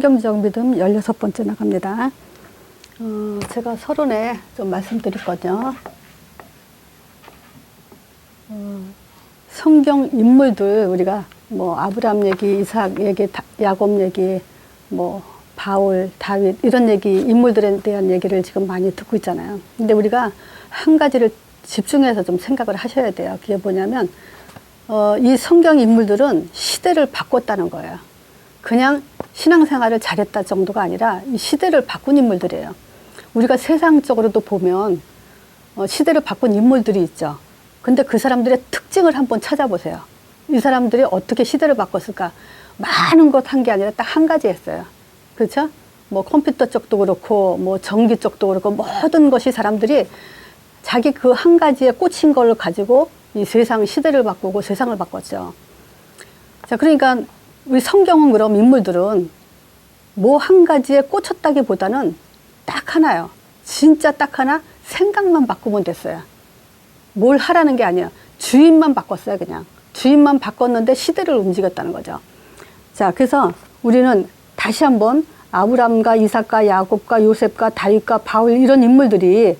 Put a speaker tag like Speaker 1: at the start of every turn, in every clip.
Speaker 1: 성경적 믿음 16번째 나갑니다. 제가 서론에 좀 말씀드렸거든요. 성경 인물들 우리가 뭐 아브라함 얘기, 이삭 얘기, 야곱 얘기, 뭐 바울, 다윗 이런 얘기, 인물들에 대한 얘기를 지금 많이 듣고 있잖아요. 근데 우리가 한 가지를 집중해서 좀 생각을 하셔야 돼요. 그게 뭐냐면 이 성경 인물들은 시대를 바꿨다는 거예요. 그냥 신앙생활을 잘했다 정도가 아니라 이 시대를 바꾼 인물들이에요. 우리가 세상적으로도 보면 시대를 바꾼 인물들이 있죠. 근데 그 사람들의 특징을 한번 찾아보세요. 이 사람들이 어떻게 시대를 바꿨을까? 많은 것 한 게 아니라 딱 한 가지 했어요. 그렇죠? 뭐 컴퓨터 쪽도 그렇고 뭐 전기 쪽도 그렇고 모든 것이 사람들이 자기 그 한 가지에 꽂힌 걸 가지고 이 세상 시대를 바꾸고 세상을 바꿨죠. 자, 그러니까 우리 성경은 그럼 인물들은 뭐 한 가지에 꽂혔다기보다는 딱 하나요. 진짜 딱 하나 생각만 바꾸면 됐어요. 뭘 하라는 게 아니에요. 주인만 바꿨어요. 그냥 주인만 바꿨는데 시대를 움직였다는 거죠. 자, 그래서 우리는 다시 한번 아브람과 이삭과 야곱과 요셉과 다윗과 바울 이런 인물들이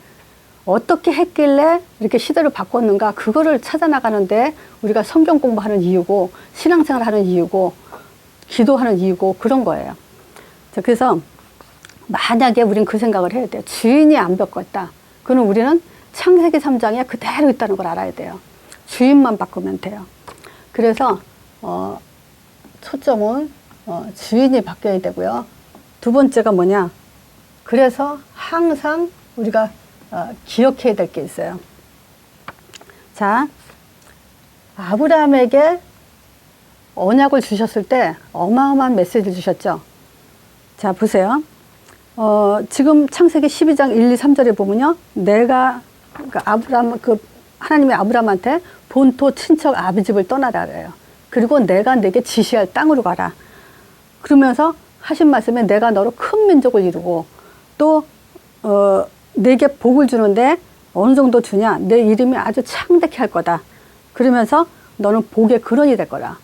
Speaker 1: 어떻게 했길래 이렇게 시대를 바꿨는가 그거를 찾아나가는데 우리가 성경 공부하는 이유고 신앙생활 하는 이유고 기도하는 이유고 그런 거예요. 자, 그래서 만약에 우린 그 생각을 해야 돼요. 주인이 안 바꿨다. 그럼 우리는 창세기 3장에 그대로 있다는 걸 알아야 돼요. 주인만 바꾸면 돼요. 그래서 초점은 주인이 바뀌어야 되고요. 두 번째가 뭐냐? 그래서 항상 우리가 기억해야 될 게 있어요. 자, 아브라함에게 언약을 주셨을 때 어마어마한 메시지를 주셨죠. 자, 보세요. 지금 창세기 12장 1, 2, 3절에 보면요. 내가 하나님이 아브라함한테 본토 친척 아비집을 떠나라 그래요. 그리고 내가 내게 지시할 땅으로 가라. 그러면서 하신 말씀에 내가 너로 큰 민족을 이루고 또 내게 복을 주는데 어느 정도 주냐? 내 이름이 아주 창대케 할 거다. 그러면서 너는 복의 근원이 될 거다.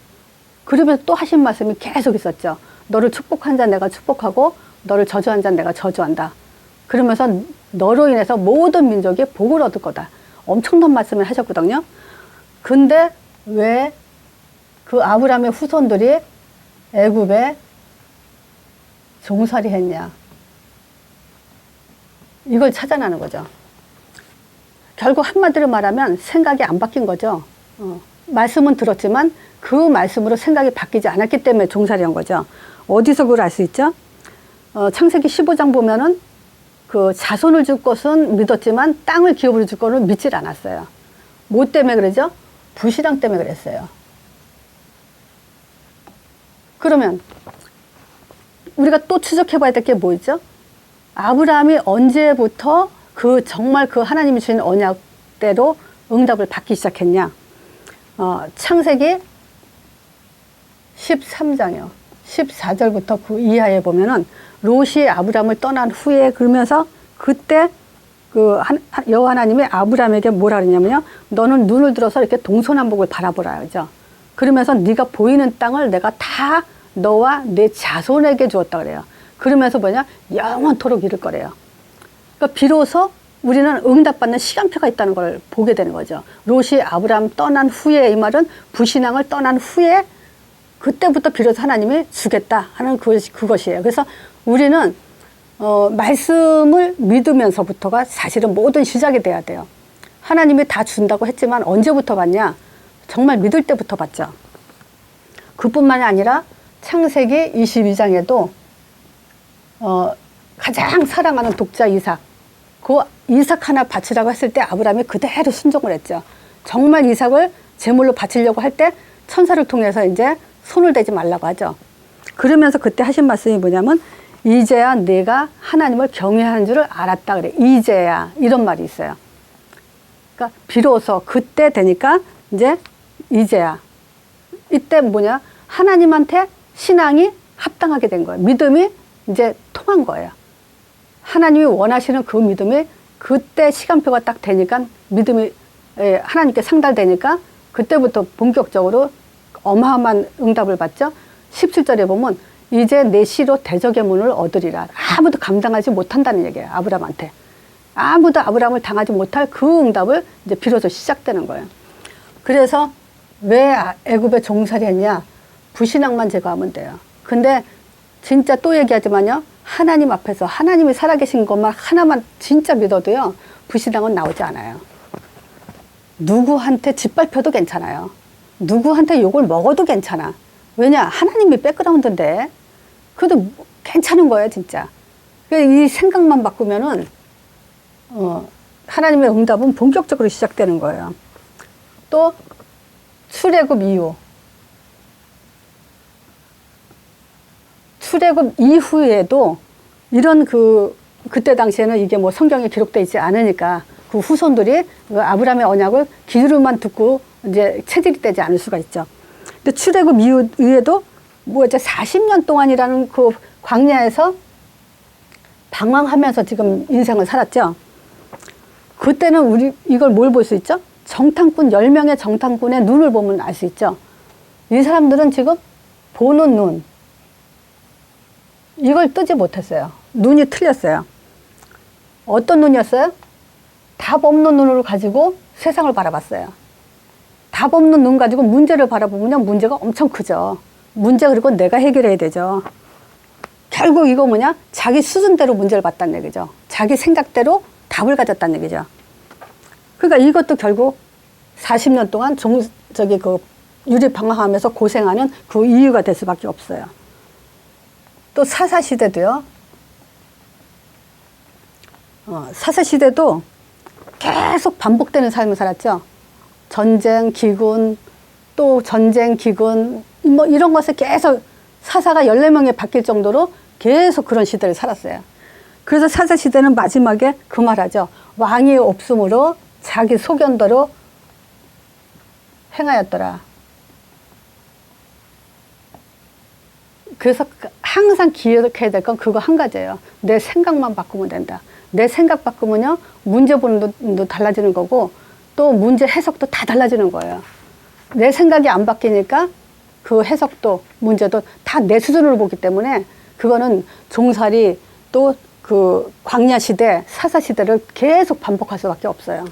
Speaker 1: 그러면서 또 하신 말씀이 계속 있었죠. 너를 축복한 자 내가 축복하고 너를 저주한 자 내가 저주한다. 그러면서 너로 인해서 모든 민족이 복을 얻을 거다. 엄청난 말씀을 하셨거든요. 근데 왜 그 아브라함의 후손들이 애굽에 종살이 했냐? 이걸 찾아내는 거죠. 결국 한마디로 말하면 생각이 안 바뀐 거죠. 말씀은 들었지만 그 말씀으로 생각이 바뀌지 않았기 때문에 종살이 한 거죠. 어디서 그걸 알 수 있죠? 창세기 15장 보면은 그 자손을 줄 것은 믿었지만 땅을 기업으로 줄 거는 믿질 않았어요. 뭐 때문에 그러죠? 불신앙 때문에 그랬어요. 그러면 우리가 또 추적해 봐야 될 게 뭐 있죠? 아브라함이 언제부터 정말 그 하나님이 주신 언약대로 응답을 받기 시작했냐? 창세기 13장이요. 14절부터 그 이하에 보면은 롯이 아브라함을 떠난 후에 그러면서 그때 여호와 하나님이 아브라함에게 뭐라 그랬냐면요. 너는 눈을 들어서 이렇게 동서남북을 바라보라 그죠? 그러면서 네가 보이는 땅을 내가 다 너와 내 자손에게 주었다 그래요. 그러면서 뭐냐? 영원토록 이룰 거래요. 그러니까 비로소 우리는 응답받는 시간표가 있다는 걸 보게 되는 거죠. 롯이 아브라함 떠난 후에 이 말은 불신앙을 떠난 후에 그때부터 비로소 하나님이 주겠다 하는 그것이에요. 그래서 우리는 말씀을 믿으면서부터가 사실은 모든 시작이 돼야 돼요. 하나님이 다 준다고 했지만 언제부터 받냐? 정말 믿을 때부터 받죠. 그뿐만이 아니라 창세기 22장에도 가장 사랑하는 독자 이삭, 그 이삭 하나 바치라고 했을 때 아브라함이 그대로 순종을 했죠. 정말 이삭을 제물로 바치려고 할 때 천사를 통해서 이제 손을 대지 말라고 하죠. 그러면서 그때 하신 말씀이 뭐냐면 이제야 내가 하나님을 경외하는 줄을 알았다 그래. 이제야 이런 말이 있어요. 그러니까 비로소 그때 되니까 이제야 이때 뭐냐? 하나님한테 신앙이 합당하게 된 거예요. 믿음이 이제 통한 거예요. 하나님이 원하시는 그 믿음이 그때 시간표가 딱 되니까 믿음이 하나님께 상달되니까 그때부터 본격적으로 어마어마한 응답을 받죠. 17절에 보면 이제 내 씨로 대적의 문을 얻으리라. 아무도 감당하지 못한다는 얘기예요. 아브라함한테. 아무도 아브라함을 당하지 못할 그 응답을 이제 비로소 시작되는 거예요. 그래서 왜 애굽에 종살이 했냐? 불신앙만 제거하면 돼요. 근데 진짜 또 얘기하지만요. 하나님 앞에서 하나님이 살아계신 것만 하나만 진짜 믿어도요. 불신앙은 나오지 않아요. 누구한테 짓밟혀도 괜찮아요. 누구한테 욕을 먹어도 괜찮아. 왜냐? 하나님이 백그라운드인데. 그래도 괜찮은 거예요, 진짜. 이 생각만 바꾸면은, 하나님의 응답은 본격적으로 시작되는 거예요. 또, 출애굽 이후. 출애굽 이후에도 이런 그때 당시에는 이게 뭐 성경에 기록되어 있지 않으니까 그 후손들이 그 아브라함의 언약을 귀로만 듣고 이제 체질이 되지 않을 수가 있죠. 근데 출애굽 이후에도 뭐 이제 40년 동안이라는 그 광야에서 방황하면서 지금 인생을 살았죠. 그때는 우리 이걸 뭘 볼 수 있죠? 정탐꾼, 10명의 정탐꾼의 눈을 보면 알 수 있죠. 이 사람들은 지금 보는 눈, 이걸 뜨지 못했어요. 눈이 틀렸어요. 어떤 눈이었어요? 답 없는 눈을 가지고 세상을 바라봤어요. 답 없는 눈 가지고 문제를 바라보면 문제가 엄청 크죠. 문제 그리고 내가 해결해야 되죠. 결국 이거 뭐냐? 자기 수준대로 문제를 봤다는 얘기죠. 자기 생각대로 답을 가졌다는 얘기죠. 그러니까 이것도 결국 40년 동안 유리 방황하면서 고생하는 그 이유가 될 수밖에 없어요. 또 사사시대도요. 사사시대도 계속 반복되는 삶을 살았죠. 전쟁, 기근, 또 전쟁, 기근, 뭐 이런 것을 계속 사사가 14명이 바뀔 정도로 계속 그런 시대를 살았어요. 그래서 사사시대는 마지막에 그 말하죠. 왕이 없으므로 자기 소견대로 행하였더라. 그래서 항상 기억해야 될 건 그거 한 가지예요. 내 생각만 바꾸면 된다. 내 생각 바꾸면요, 문제 보는 눈도 달라지는 거고, 또 문제 해석도 다 달라지는 거예요. 내 생각이 안 바뀌니까 그 해석도 문제도 다 내 수준으로 보기 때문에 그거는 종살이 또 그 광야 시대, 사사 시대를 계속 반복할 수밖에 없어요.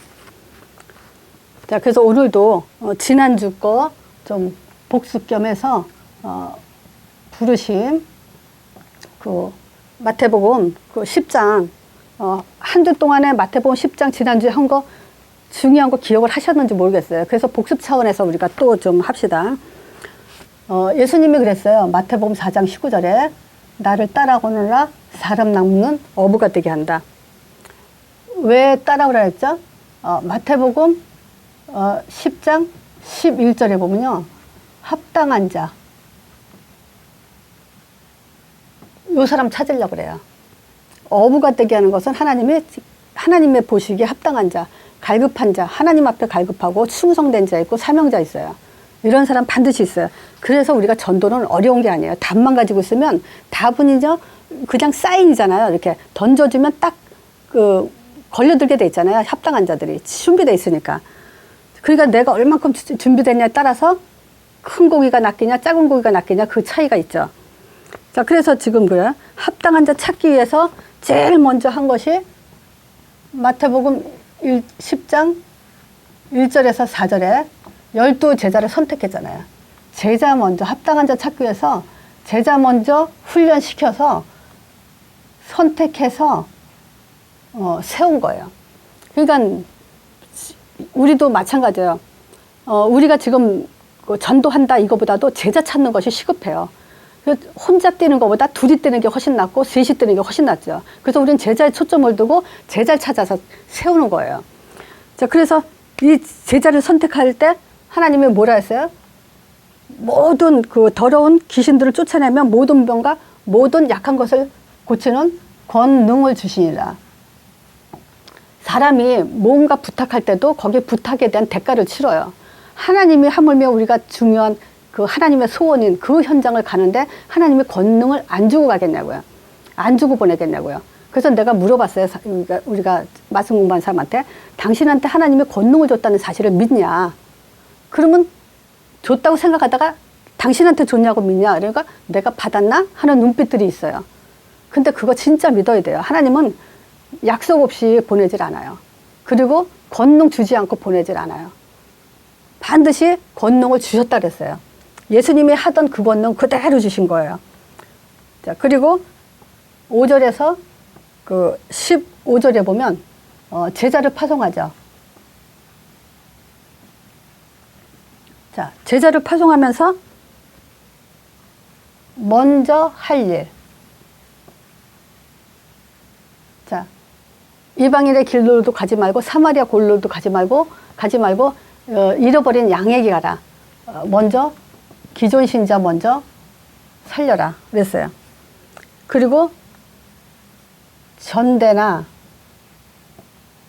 Speaker 1: 자, 그래서 오늘도 지난주 거 좀 복습 겸 해서 부르심 그 마태복음 그 10장 한 주 동안에 마태복음 10장 지난주에 한 거 중요한 거 기억을 하셨는지 모르겠어요. 그래서 복습 차원에서 우리가 또 좀 합시다. 예수님이 그랬어요. 마태복음 4장 19절에 나를 따라오느라 사람 낚는 어부가 되게 한다. 왜 따라오라 했죠? 마태복음 10장 11절에 보면요. 합당한 자. 요 사람 찾으려고 그래요. 어부가 되게 하는 것은 하나님의 보시기에 합당한 자, 갈급한 자, 하나님 앞에 갈급하고 충성된 자 있고 사명자 있어요. 이런 사람 반드시 있어요. 그래서 우리가 전도는 어려운 게 아니에요. 답만 가지고 있으면 답은 이제 그냥 사인이잖아요. 이렇게 던져주면 딱 걸려들게 돼 있잖아요. 합당한 자들이 준비돼 있으니까. 그러니까 내가 얼만큼 준비됐냐에 따라서 큰 고기가 낚이냐 작은 고기가 낚이냐 그 차이가 있죠. 자, 그래서 지금 그래요. 합당한 자 찾기 위해서 제일 먼저 한 것이 마태복음 10장 1절에서 4절에 12 제자를 선택했잖아요. 제자 먼저 합당한 자 찾기 위해서 제자 먼저 훈련시켜서 선택해서 세운 거예요. 그러니까 우리도 마찬가지예요. 우리가 지금 전도한다 이거보다도 제자 찾는 것이 시급해요. 혼자 뛰는 것보다 둘이 뛰는 게 훨씬 낫고 셋이 뛰는 게 훨씬 낫죠. 그래서 우리는 제자에 초점을 두고 제자를 찾아서 세우는 거예요. 자, 그래서 이 제자를 선택할 때 하나님이 뭐라 했어요? 모든 그 더러운 귀신들을 쫓아내면 모든 병과 모든 약한 것을 고치는 권능을 주시니라. 사람이 뭔가 부탁할 때도 거기에 부탁에 대한 대가를 치러요. 하나님이 하물며 우리가 중요한 그 하나님의 소원인 그 현장을 가는데 하나님이 권능을 안 주고 가겠냐고요. 안 주고 보내겠냐고요. 그래서 내가 물어봤어요. 우리가 말씀 공부한 사람한테 당신한테 하나님이 권능을 줬다는 사실을 믿냐? 그러면 줬다고 생각하다가 당신한테 줬냐고 믿냐? 그러니까 내가 받았나? 하는 눈빛들이 있어요. 근데 그거 진짜 믿어야 돼요. 하나님은 약속 없이 보내질 않아요. 그리고 권능 주지 않고 보내질 않아요. 반드시 권능을 주셨다 그랬어요. 예수님이 하던 그 권능 그대로 주신 거예요. 자, 그리고 5절에서 그 15절에 보면 제자를 파송하죠. 자, 제자를 파송하면서 먼저 할 일. 자, 이방인의 길로도 가지 말고 사마리아 골로도 가지 말고 잃어버린 양에게 가라. 먼저 기존 신자 먼저 살려라 그랬어요. 그리고 전대나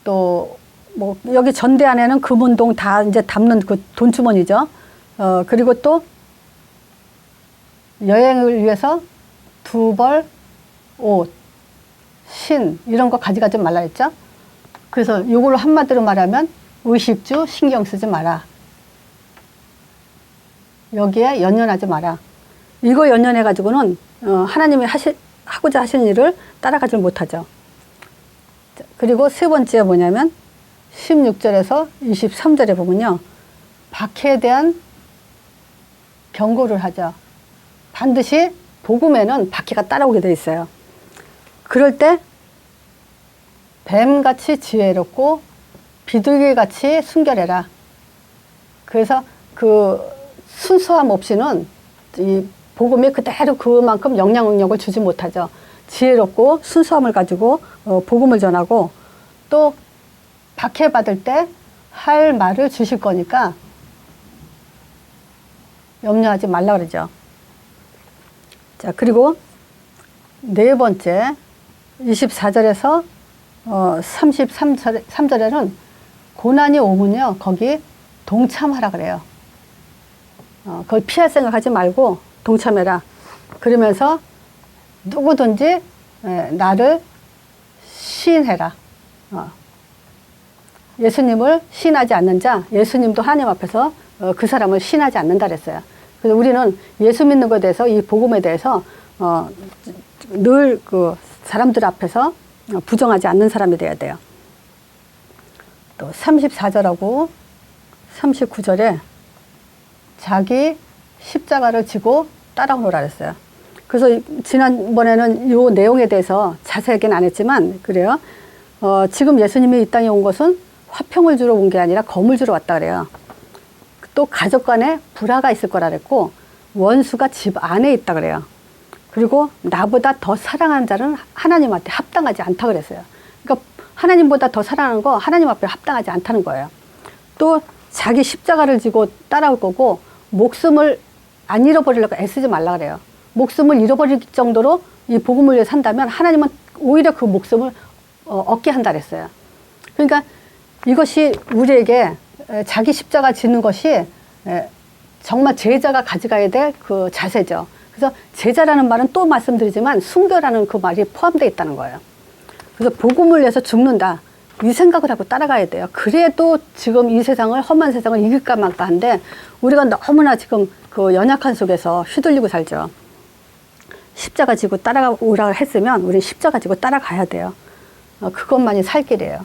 Speaker 1: 또 뭐 여기 전대 안에는 금운동 다 이제 담는 그 돈주머니죠. 그리고 또 여행을 위해서 두벌, 옷, 신 이런 거 가져가지 말라 했죠. 그래서 이걸로 한마디로 말하면 의식주 신경 쓰지 마라. 여기에 연연하지 마라. 이거 연연해 가지고는 하나님이 하고자 하시는 일을 따라가지 못하죠. 그리고 세 번째 뭐냐면 16절에서 23절에 보면요. 박해에 대한 경고를 하죠. 반드시 복음에는 박해가 따라오게 돼 있어요. 그럴 때 뱀같이 지혜롭고 비둘기같이 순결해라. 그래서 그 순수함 없이는 이 복음이 그대로 그만큼 영향 능력을 주지 못하죠. 지혜롭고 순수함을 가지고 복음을 전하고 또 박해받을 때 할 말을 주실 거니까 염려하지 말라 그러죠. 자, 그리고 네 번째 24절에서 33절에는 고난이 오면요 거기 동참하라 그래요. 그걸 피할 생각하지 말고 동참해라. 그러면서 누구든지 나를 시인해라. 예수님을 시인하지 않는 자, 예수님도 하나님 앞에서 그 사람을 시인하지 않는다 그랬어요. 그래서 우리는 예수 믿는 것에 대해서 이 복음에 대해서 늘 그 사람들 앞에서 부정하지 않는 사람이 돼야 돼요. 또 34절하고 39절에 자기 십자가를 지고 따라오라 그랬어요. 그래서 지난번에는 이 내용에 대해서 자세하게는 안 했지만 그래요. 지금 예수님이 이 땅에 온 것은 화평을 주러 온 게 아니라 검을 주러 왔다 그래요. 또 가족 간에 불화가 있을 거라 그랬고 원수가 집 안에 있다 그래요. 그리고 나보다 더 사랑하는 자는 하나님한테 합당하지 않다 그랬어요. 그러니까 하나님보다 더 사랑하는 거 하나님 앞에 합당하지 않다는 거예요. 또 자기 십자가를 지고 따라올 거고 목숨을 안 잃어버리려고 애쓰지 말라 그래요. 목숨을 잃어버릴 정도로 이 복음을 위해 산다면 하나님은 오히려 그 목숨을 얻게 한다 그랬어요. 그러니까 이것이 우리에게 자기 십자가 지는 것이 정말 제자가 가져가야 될 그 자세죠. 그래서 제자라는 말은 또 말씀드리지만 순교라는 그 말이 포함되어 있다는 거예요. 그래서 복음을 위해서 죽는다. 이 생각을 하고 따라가야 돼요. 그래도 지금 이 세상을, 험한 세상을 이길까 말까 한데 우리가 너무나 지금 그 연약한 속에서 휘둘리고 살죠. 십자가 지고 따라오라 했으면 우리는 십자가 지고 따라가야 돼요. 그것만이 살 길이에요.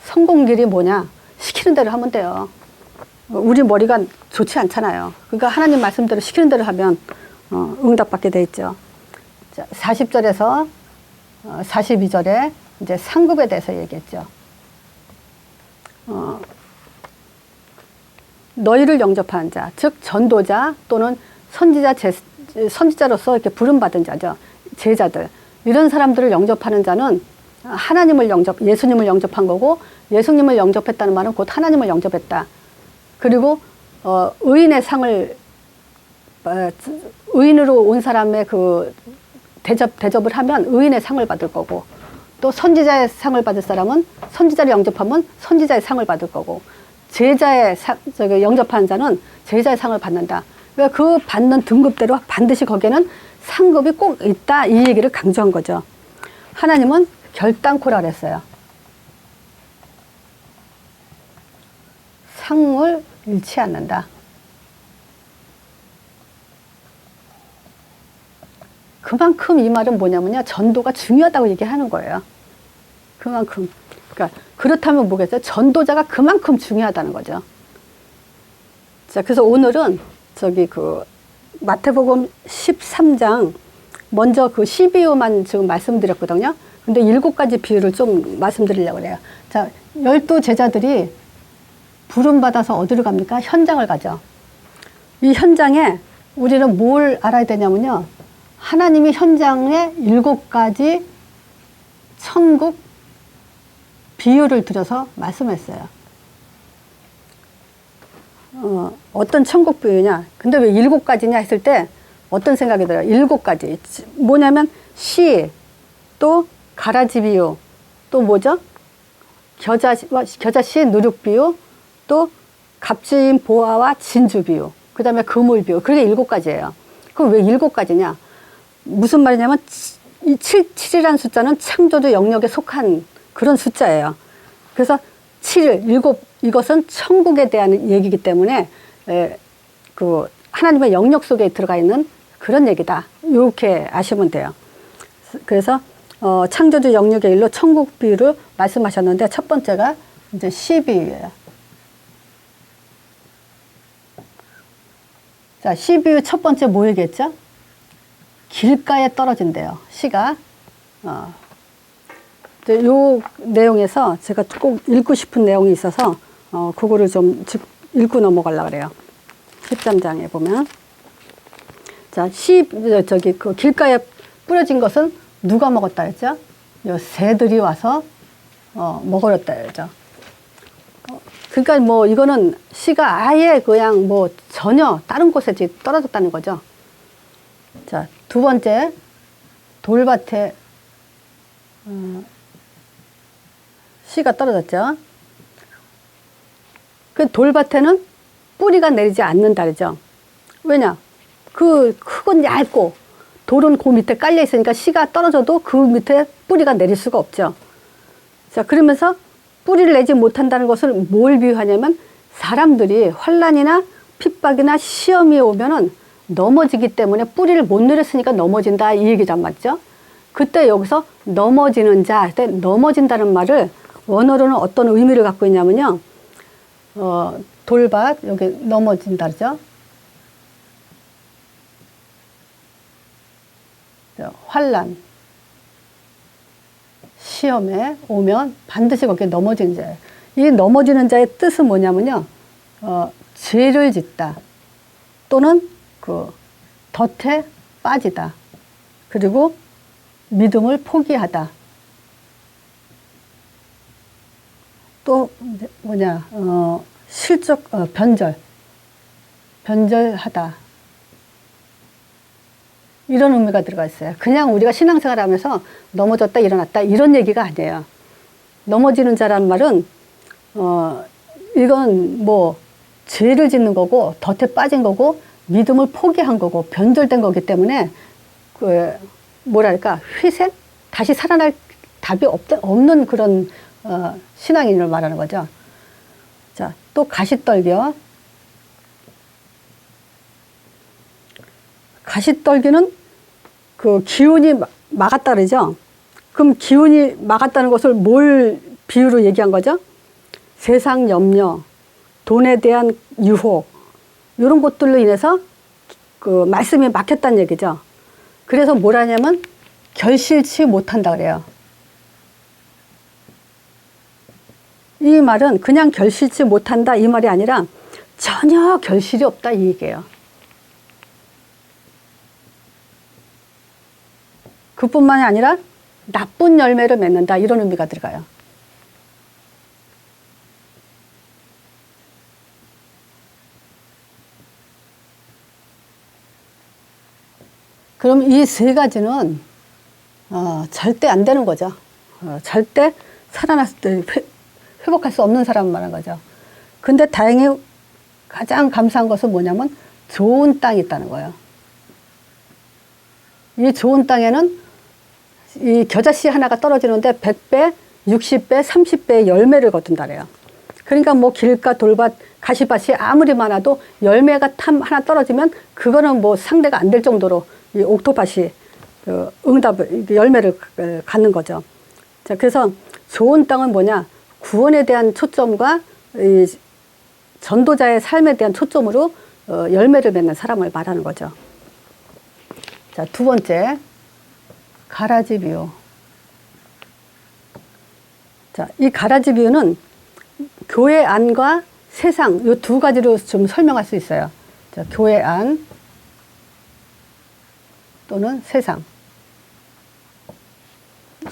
Speaker 1: 성공 길이 뭐냐? 시키는 대로 하면 돼요. 우리 머리가 좋지 않잖아요. 그러니까 하나님 말씀대로 시키는 대로 하면 응답받게 돼 있죠. 자, 40절에서 42절에 이제 상급에 대해서 얘기했죠. 너희를 영접하는 자, 즉 전도자 또는 선지자로서 이렇게 부름받은 자죠. 제자들. 이런 사람들을 영접하는 자는 예수님을 영접한 거고, 예수님을 영접했다는 말은 곧 하나님을 영접했다. 그리고 의인의 상을 의인으로 온 사람의 그 대접을 하면 의인의 상을 받을 거고, 또 선지자의 상을 받을 사람은 선지자를 영접하면 선지자의 상을 받을 거고, 영접하는 자는 제자의 상을 받는다. 그러니까 그 받는 등급대로 반드시 거기에는 상급이 꼭 있다, 이 얘기를 강조한 거죠. 하나님은 결단코라 그랬어요. 상을 잃지 않는다. 그만큼 이 말은 뭐냐면요. 전도가 중요하다고 얘기하는 거예요. 그만큼. 그러니까 그렇다면 뭐겠어요? 전도자가 그만큼 중요하다는 거죠. 자, 그래서 오늘은 마태복음 13장 먼저 그 12호만 지금 말씀드렸거든요. 근데 7가지 비유를 좀 말씀드리려고 그래요. 자, 12 제자들이 부름받아서 어디로 갑니까? 현장을 가죠. 이 현장에 우리는 뭘 알아야 되냐면요. 하나님이 현장에 7가지 천국 비유를 들여서 말씀했어요. 어떤 천국 비유냐? 근데 왜 7가지냐 했을 때 어떤 생각이 들어요? 7가지. 뭐냐면 씨, 또 가라지 비유, 또 뭐죠? 겨자씨 누룩 비유, 또 갑주인 보아와 진주 비유, 그 다음에 그물 비유. 그게 7가지예요. 그럼 왜 7가지냐? 무슨 말이냐면 이 7이라는 숫자는 창조주 영역에 속한 그런 숫자예요. 그래서 7, 7, 이것은 천국에 대한 얘기이기 때문에 그 하나님의 영역 속에 들어가 있는 그런 얘기다. 이렇게 아시면 돼요. 그래서 창조주 영역의 일로 천국 비유를 말씀하셨는데 첫 번째가 이제 씨 비유예요. 자, 씨 비유 첫 번째 뭐 얘기했죠? 길가에 떨어진대요. 씨가. 요 내용에서 제가 꼭 읽고 싶은 내용이 있어서 그거를 좀 읽고 넘어가려고 그래요. 13장에 보면. 자, 그 길가에 뿌려진 것은 누가 먹었다 했죠? 요 새들이 와서 먹어렸다 했죠. 그러니까 뭐 이거는 씨가 아예 그냥 뭐 전혀 다른 곳에 떨어졌다는 거죠. 자, 두 번째, 돌밭에 씨가 떨어졌죠. 그 돌밭에는 뿌리가 내리지 않는다 그러죠. 왜냐? 그 크고 얇고 돌은 그 밑에 깔려 있으니까 씨가 떨어져도 그 밑에 뿌리가 내릴 수가 없죠. 자, 그러면서 뿌리를 내지 못한다는 것을 뭘 비유하냐면 사람들이 환난이나 핍박이나 시험이 오면은 넘어지기 때문에 뿌리를 못 내렸으니까 넘어진다 이 얘기란 맞죠? 그때 여기서 넘어지는 자, 그때 넘어진다는 말을 원어로는 어떤 의미를 갖고 있냐면요. 돌밭, 여기 넘어진다 그러죠? 환난, 시험에 오면 반드시 거기에 넘어지는 자예요. 이 넘어지는 자의 뜻은 뭐냐면요. 죄를 짓다. 또는 그 덫에 빠지다. 그리고 믿음을 포기하다. 또 뭐냐, 변절하다. 이런 의미가 들어가 있어요. 그냥 우리가 신앙생활 하면서 넘어졌다, 일어났다, 이런 얘기가 아니에요. 넘어지는 자란 말은, 이건 뭐, 죄를 짓는 거고, 덫에 빠진 거고, 믿음을 포기한 거고, 변절된 거기 때문에, 뭐랄까, 회생? 다시 살아날 답이 없는 그런, 신앙인을 말하는 거죠. 자, 또 가시떨기요. 가시떨기는 그 기운이 막았다 그러죠. 그럼 기운이 막았다는 것을 뭘 비유로 얘기한 거죠? 세상 염려, 돈에 대한 유혹, 이런 것들로 인해서 그 말씀이 막혔다는 얘기죠. 그래서 뭐라냐면 결실치 못한다 그래요. 이 말은 그냥 결실치 못한다 이 말이 아니라 전혀 결실이 없다 이 얘기예요. 그뿐만이 아니라 나쁜 열매를 맺는다 이런 의미가 들어가요. 그럼 이 세 가지는 절대 안 되는 거죠. 절대 살아났을 때 회복할 수 없는 사람 말하는 거죠. 근데 다행히 가장 감사한 것은 뭐냐면 좋은 땅이 있다는 거예요. 이 좋은 땅에는 이 겨자씨 하나가 떨어지는데 100배, 60배, 30배의 열매를 거둔다 그래요. 그러니까 뭐 길가, 돌밭, 가시밭이 아무리 많아도 열매가 하나 떨어지면 그거는 뭐 상대가 안 될 정도로 이 옥토밭이 그 응답을, 열매를 갖는 거죠. 자, 그래서 좋은 땅은 뭐냐? 구원에 대한 초점과 이 전도자의 삶에 대한 초점으로 열매를 맺는 사람을 말하는 거죠. 자, 두 번째, 가라지 비유. 자, 이 가라지 비유는 교회 안과 세상, 이 두 가지로 좀 설명할 수 있어요. 자, 교회 안 또는 세상.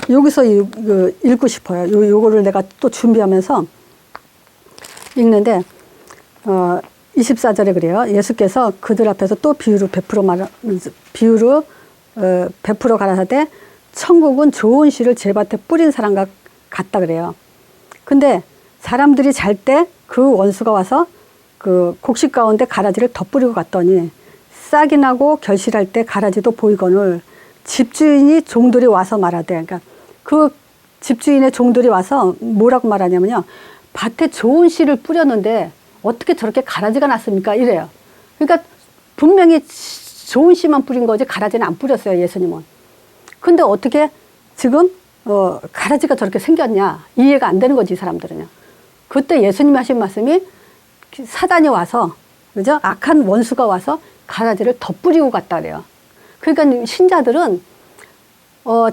Speaker 1: 여기서 읽고 싶어요. 요거를 내가 또 준비하면서 읽는데, 24절에 그래요. 예수께서 그들 앞에서 또 베풀어 가라사대 천국은 좋은 씨를 제 밭에 뿌린 사람과 같다 그래요. 근데 사람들이 잘 때 그 원수가 와서 그 곡식 가운데 가라지를 덧뿌리고 갔더니 싹이 나고 결실할 때 가라지도 보이거늘 집주인이 종들이 와서 말하되, 그러니까 그 집주인의 종들이 와서 뭐라고 말하냐면요. 밭에 좋은 씨를 뿌렸는데 어떻게 저렇게 가라지가 났습니까? 이래요. 그러니까 분명히 좋은 씨만 뿌린 거지 가라지는 안 뿌렸어요, 예수님은. 근데 어떻게 지금 가라지가 저렇게 생겼냐? 이해가 안 되는 거지, 이 사람들은요. 그때 예수님이 하신 말씀이 사단이 와서, 그죠? 악한 원수가 와서 가라지를 덧뿌리고 갔다 그래요. 그러니까 신자들은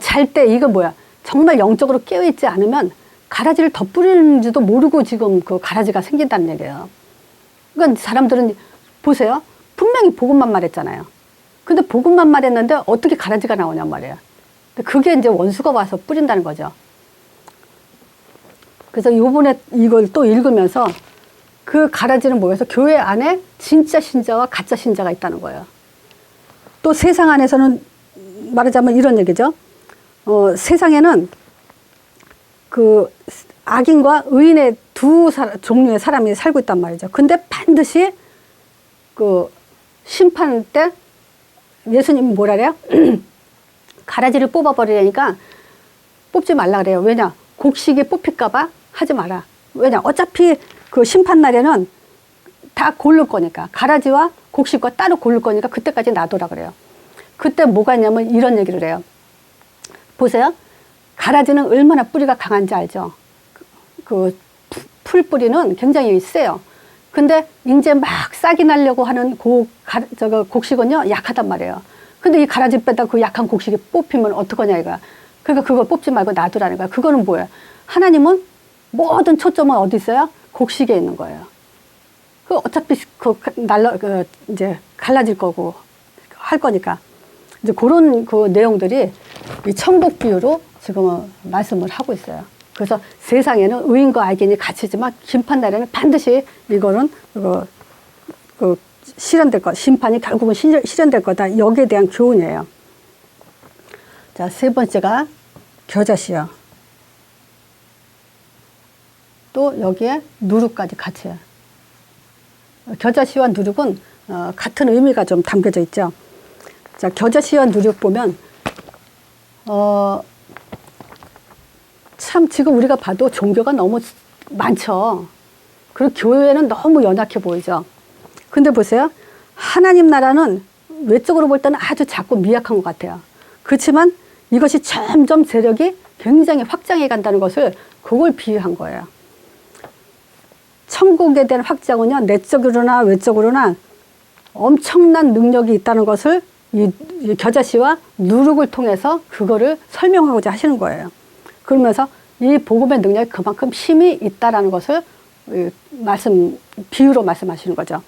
Speaker 1: 잘 때 이거 뭐야? 정말 영적으로 깨어있지 않으면 가라지를 덧뿌리는지도 모르고 지금 그 가라지가 생긴다는 얘기예요. 그러니까 사람들은 보세요. 분명히 복음만 말했잖아요. 근데 복음만 말했는데 어떻게 가라지가 나오냔 말이에요. 그게 이제 원수가 와서 뿌린다는 거죠. 그래서 요번에 이걸 또 읽으면서 그 가라지는 뭐여서 교회 안에 진짜 신자와 가짜 신자가 있다는 거예요. 또 세상 안에서는 말하자면 이런 얘기죠. 세상에는 그 악인과 의인의 두 종류의 사람이 살고 있단 말이죠. 근데 반드시 그 심판 때 예수님이 뭐라 그래요? 가라지를 뽑아버리려니까 뽑지 말라 그래요. 왜냐? 곡식이 뽑힐까봐 하지 마라. 왜냐? 어차피 그 심판 날에는 다 고를 거니까. 가라지와 곡식과 따로 고를 거니까 그때까지 놔둬라 그래요. 그때 뭐가 있냐면 이런 얘기를 해요. 보세요. 가라지는 얼마나 뿌리가 강한지 알죠? 그 풀뿌리는 굉장히 세요. 근데 이제 막 싹이 나려고 하는 곡식은요, 약하단 말이에요. 근데 이 가라지 빼다 그 약한 곡식이 뽑히면 어떡하냐, 이거야. 그러니까 그걸 뽑지 말고 놔두라는 거야. 그거는 뭐예요? 하나님은 모든 초점은 어디 있어요? 곡식에 있는 거예요. 그 어차피 이제 갈라질 거고 할 거니까. 이제 그런 그 내용들이 이 천국 비유로 지금 말씀을 하고 있어요. 그래서 세상에는 의인과 악인이 같이지만 심판 날에는 반드시 이거는 실현될 거, 심판이 결국은 실현될 거다. 여기에 대한 교훈이에요. 자, 세 번째가 겨자씨요. 또 여기에 누룩까지 같이 해요. 겨자씨와 누룩은 같은 의미가 좀 담겨져 있죠. 자, 겨자씨와 누룩 보면 참 지금 우리가 봐도 종교가 너무 많죠. 그리고 교회는 너무 연약해 보이죠. 근데 보세요. 하나님 나라는 외적으로 볼 때는 아주 작고 미약한 것 같아요. 그렇지만 이것이 점점 세력이 굉장히 확장해 간다는 것을 그걸 비유한 거예요. 천국에 대한 확장은요, 내적으로나 외적으로나 엄청난 능력이 있다는 것을 이 겨자씨와 누룩을 통해서 그거를 설명하고자 하시는 거예요. 그러면서 이 복음의 능력이 그만큼 힘이 있다라는 것을 비유로 말씀하시는 거죠.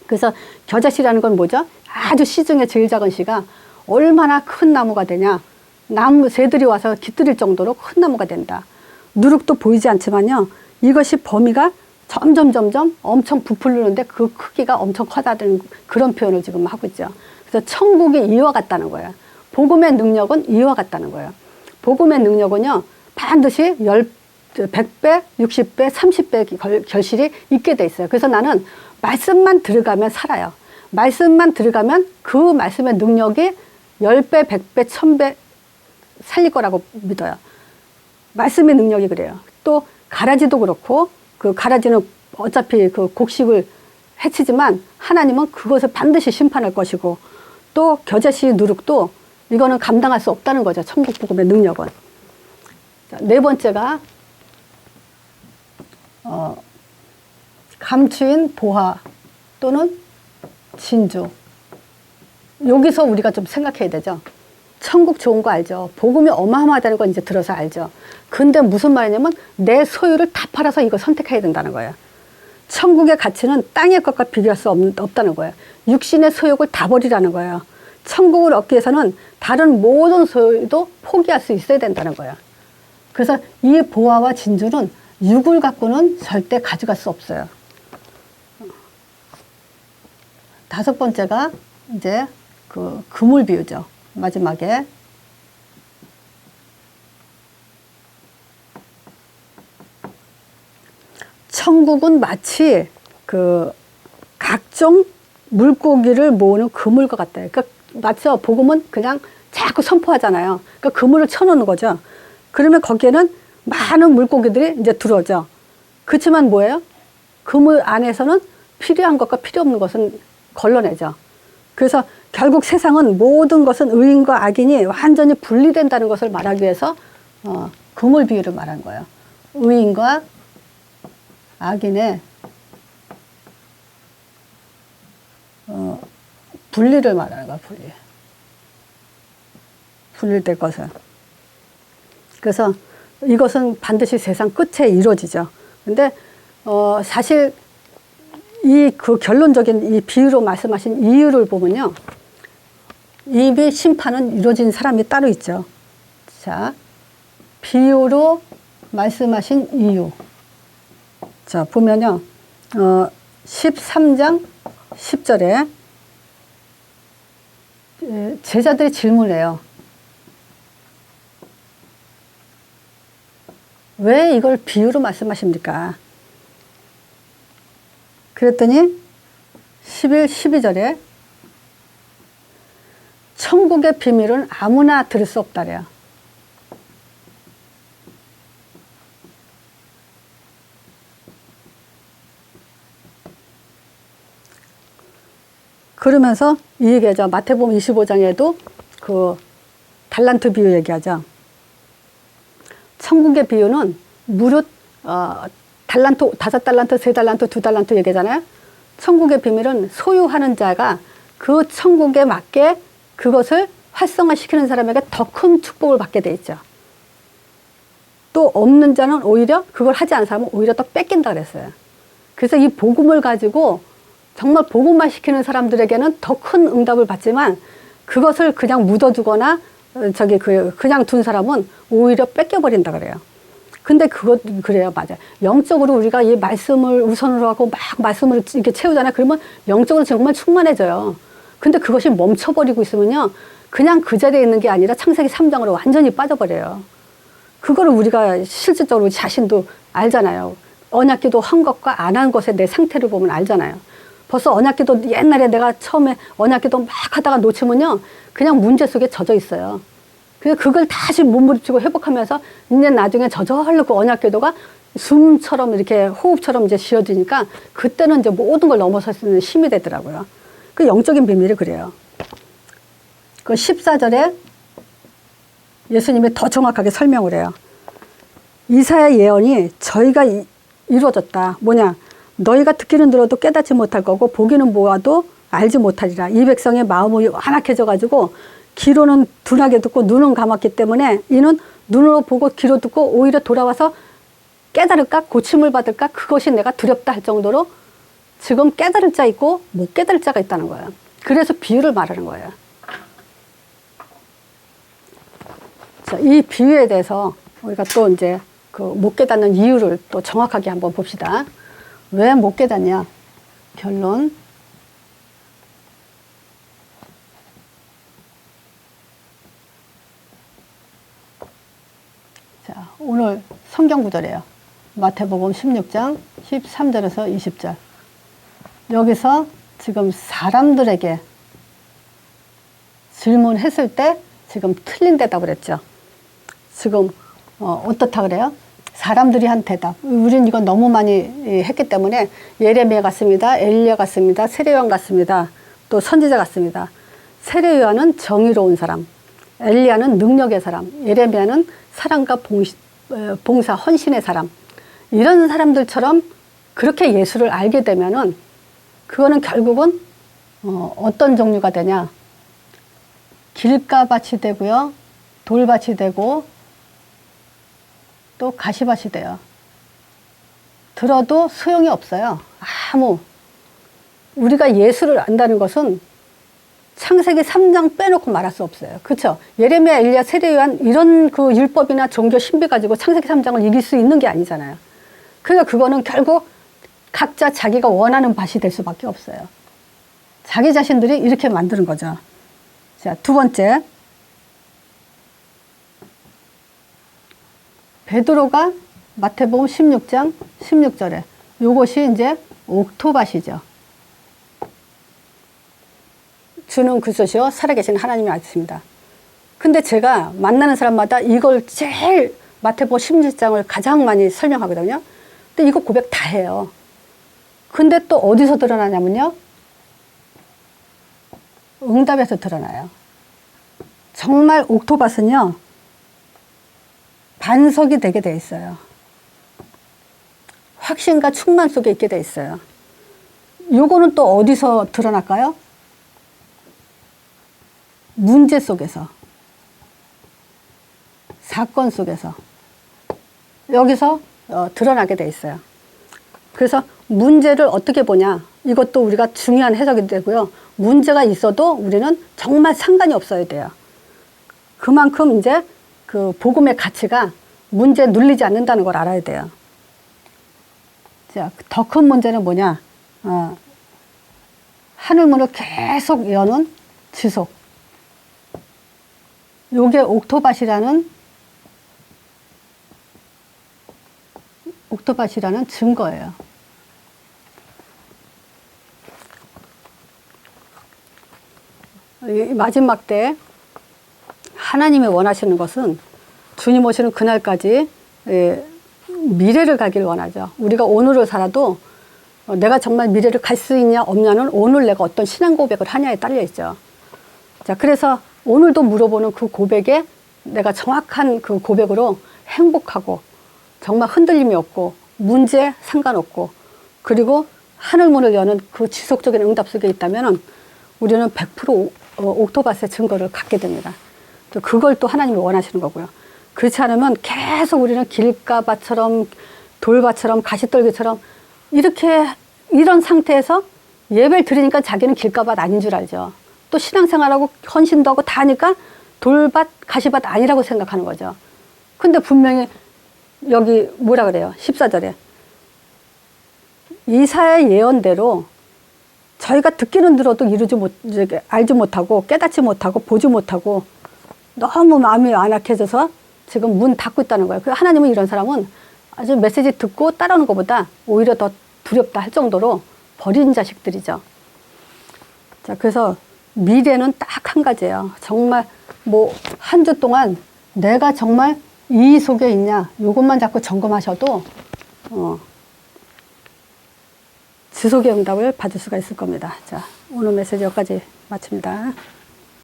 Speaker 1: 그래서 겨자씨라는 건 뭐죠? 아주 시중에 제일 작은 씨가 얼마나 큰 나무가 되냐. 나무 새들이 와서 깃들일 정도로 큰 나무가 된다. 누룩도 보이지 않지만요. 이것이 범위가 점점 엄청 부풀리는데 그 크기가 엄청 커다는 그런 표현을 지금 하고 있죠. 그래서 천국이 이와 같다는 거예요. 복음의 능력은 이와 같다는 거예요. 복음의 능력은요. 반드시 100배, 60배, 30배 결실이 있게 돼 있어요. 그래서 나는 말씀만 들어가면 살아요. 말씀만 들어가면 그 말씀의 능력이 10배, 100배, 1000배 살릴 거라고 믿어요. 말씀의 능력이 그래요. 또 가라지도 그렇고 그 가라지는 어차피 그 곡식을 해치지만 하나님은 그것을 반드시 심판할 것이고 또 겨자씨 누룩도 이거는 감당할 수 없다는 거죠. 천국 복음의 능력은. 자, 네 번째가 감추인 보화 또는 진주. 여기서 우리가 좀 생각해야 되죠. 천국 좋은 거 알죠. 복음이 어마어마하다는 건 이제 들어서 알죠. 근데 무슨 말이냐면 내 소유를 다 팔아서 이거 선택해야 된다는 거예요. 천국의 가치는 땅의 것과 비교할 수 없다는 거예요. 육신의 소욕을 다 버리라는 거예요. 천국을 얻기 위해서는 다른 모든 소유도 포기할 수 있어야 된다는 거예요. 그래서 이 보화와 진주는 육을 갖고는 절대 가져갈 수 없어요. 다섯 번째가 이제 그 그물 비유죠. 마지막에. 천국은 마치 그 각종 물고기를 모으는 그물과 같다. 그러니까 맞죠? 복음은 그냥 자꾸 선포하잖아요. 그러니까 그물을 쳐놓는 거죠. 그러면 거기에는 많은 물고기들이 이제 들어오죠. 그렇지만 뭐예요? 그물 안에서는 필요한 것과 필요 없는 것은 걸러내죠. 그래서 결국 세상은 모든 것은 의인과 악인이 완전히 분리된다는 것을 말하기 위해서 그물 비유를 말한 거예요. 의인과 악인의 분리를 말하는 거야. 분리될 것을. 그래서 이것은 반드시 세상 끝에 이루어지죠. 근데 사실 이 그 결론적인 이 비유로 말씀하신 이유를 보면요, 이미 심판은 이루어진 사람이 따로 있죠. 자, 비유로 말씀하신 이유. 자, 보면요, 13장 10절에 제자들이 질문해요. 왜 이걸 비유로 말씀하십니까? 그랬더니 11, 12절에 천국의 비밀은 아무나 들을 수 없다래요. 그러면서 이 얘기하죠. 마태복음 25장에도 그 달란트 비유 얘기하죠. 천국의 비유는 무릇 달란트, 5달란트, 3달란트, 2달란트 얘기잖아요. 천국의 비밀은 소유하는 자가 그 천국에 맞게 그것을 활성화시키는 사람에게 더 큰 축복을 받게 돼 있죠. 또 없는 자는 오히려 그걸 하지 않은 사람은 오히려 더 뺏긴다 그랬어요. 그래서 이 복음을 가지고 정말 복음화 시키는 사람들에게는 더 큰 응답을 받지만 그것을 그냥 묻어두거나 그냥 둔 사람은 오히려 뺏겨버린다 그래요. 근데 그래요. 맞아요. 영적으로 우리가 이 말씀을 우선으로 하고 막 말씀을 이렇게 채우잖아요. 그러면 영적으로 정말 충만해져요. 근데 그것이 멈춰버리고 있으면요, 그냥 그 자리에 있는 게 아니라 창세기 3장으로 완전히 빠져버려요. 그거를 우리가 실질적으로 자신도 알잖아요. 언약기도 한 것과 안 한 것의 내 상태를 보면 알잖아요. 벌써 언약기도 옛날에 내가 처음에 언약기도 막 하다가 놓치면요, 그냥 문제 속에 젖어 있어요. 그래서 그걸 다시 몸부림치고 회복하면서 이제 나중에 저절로 그 언약궤도가 숨처럼 이렇게 호흡처럼 이제 쉬어지니까 그때는 이제 모든 걸 넘어설 수 있는 힘이 되더라고요. 그 영적인 비밀이 그래요. 그 14절에 예수님이 더 정확하게 설명을 해요. 이사야 예언이 저희가 이루어졌다. 뭐냐? 너희가 듣기는 들어도 깨닫지 못할 거고 보기는 보아도 알지 못하리라. 이 백성의 마음이 완악해져 가지고 귀로는 둔하게 듣고 눈은 감았기 때문에 이는 눈으로 보고 귀로 듣고 오히려 돌아와서 깨달을까 고침을 받을까 그것이 내가 두렵다 할 정도로 지금 깨달을 자 있고 못 깨달을 자가 있다는 거예요. 그래서 비유를 말하는 거예요. 자, 이 비유에 대해서 우리가 또 이제 그 못 깨닫는 이유를 또 정확하게 한번 봅시다. 왜 못 깨닫냐? 결론. 자, 오늘 성경 구절이에요. 마태복음 16장 13절에서 20절. 여기서 지금 사람들에게 질문했을 때 지금 틀린 대답을 했죠. 지금 어떻다 그래요? 사람들이 한 대답. 우린 이건 너무 많이 했기 때문에 예레미야 같습니다. 엘리야 같습니다. 세례요한 같습니다. 또 선지자 같습니다. 세례요한은 정의로운 사람. 엘리야는 능력의 사람, 예레미야는 사랑과 봉사, 헌신의 사람. 이런 사람들처럼 그렇게 예수를 알게 되면은 그거는 결국은 어떤 종류가 되냐? 길가밭이 되고요, 돌밭이 되고 또 가시밭이 돼요. 들어도 소용이 없어요. 우리가 예수를 안다는 것은 창세기 3장 빼놓고 말할 수 없어요. 그렇죠? 예레미야, 엘리야, 세례 요한 이런 그 율법이나 종교 신비 가지고 창세기 3장을 이길 수 있는 게 아니잖아요. 그러니까 그거는 결국 각자 자기가 원하는 밭이 될 수밖에 없어요. 자기 자신들이 이렇게 만드는 거죠. 자, 두 번째. 베드로가 마태복음 16장 16절에 요것이 이제 옥토밭이죠. 주는 그리스도시요 살아계신 하나님이 아십니다. 근데 제가 만나는 사람마다 이걸 제일 마태복음 16장을 가장 많이 설명하거든요. 근데 이거 고백 다 해요. 근데 또 어디서 드러나냐면요. 응답에서 드러나요. 정말 옥토밭은요. 반석이 되게 돼 있어요. 확신과 충만 속에 있게 돼 있어요. 요거는 또 어디서 드러날까요? 문제 속에서, 사건 속에서, 여기서 드러나게 돼 있어요. 그래서 문제를 어떻게 보냐, 이것도 우리가 중요한 해석이 되고요. 문제가 있어도 우리는 정말 상관이 없어야 돼요. 그만큼 이제 그 복음의 가치가 문제에 눌리지 않는다는 걸 알아야 돼요. 자, 더 큰 문제는 뭐냐? 하늘문을 계속 여는 지속. 요게 옥토밭이라는 증거예요. 마지막 때 하나님이 원하시는 것은 주님 오시는 그날까지 미래를 가길 원하죠. 우리가 오늘을 살아도 내가 정말 미래를 갈 수 있냐 없냐는 오늘 내가 어떤 신앙 고백을 하냐에 딸려 있죠. 자, 그래서 오늘도 물어보는 그 고백에 내가 정확한 그 고백으로 행복하고 정말 흔들림이 없고 문제 상관없고 그리고 하늘문을 여는 그 지속적인 응답 속에 있다면 우리는 100% 옥토밭의 증거를 갖게 됩니다. 또 그걸 또 하나님이 원하시는 거고요. 그렇지 않으면 계속 우리는 길가밭처럼 돌밭처럼 가시떨기처럼 이렇게 이런 상태에서 예배를 드리니까 자기는 길가밭 아닌 줄 알죠. 또 신앙생활하고 헌신도 하고 다 하니까 돌밭, 가시밭 아니라고 생각하는 거죠. 근데 분명히 여기 뭐라 그래요? 14절에 이사야의 예언대로 저희가 듣기는 들어도 알지 못하고 깨닫지 못하고 보지 못하고 너무 마음이 안악해져서 지금 문 닫고 있다는 거예요. 하나님은 이런 사람은 아주 메시지 듣고 따라오는 것보다 오히려 더 두렵다 할 정도로 버린 자식들이죠. 자, 그래서 미래는 딱 한 가지예요. 정말 뭐 한 주 동안 내가 정말 이 속에 있냐 이것만 자꾸 점검하셔도 지속의 응답을 받을 수가 있을 겁니다. 자, 오늘 메시지 여기까지 마칩니다.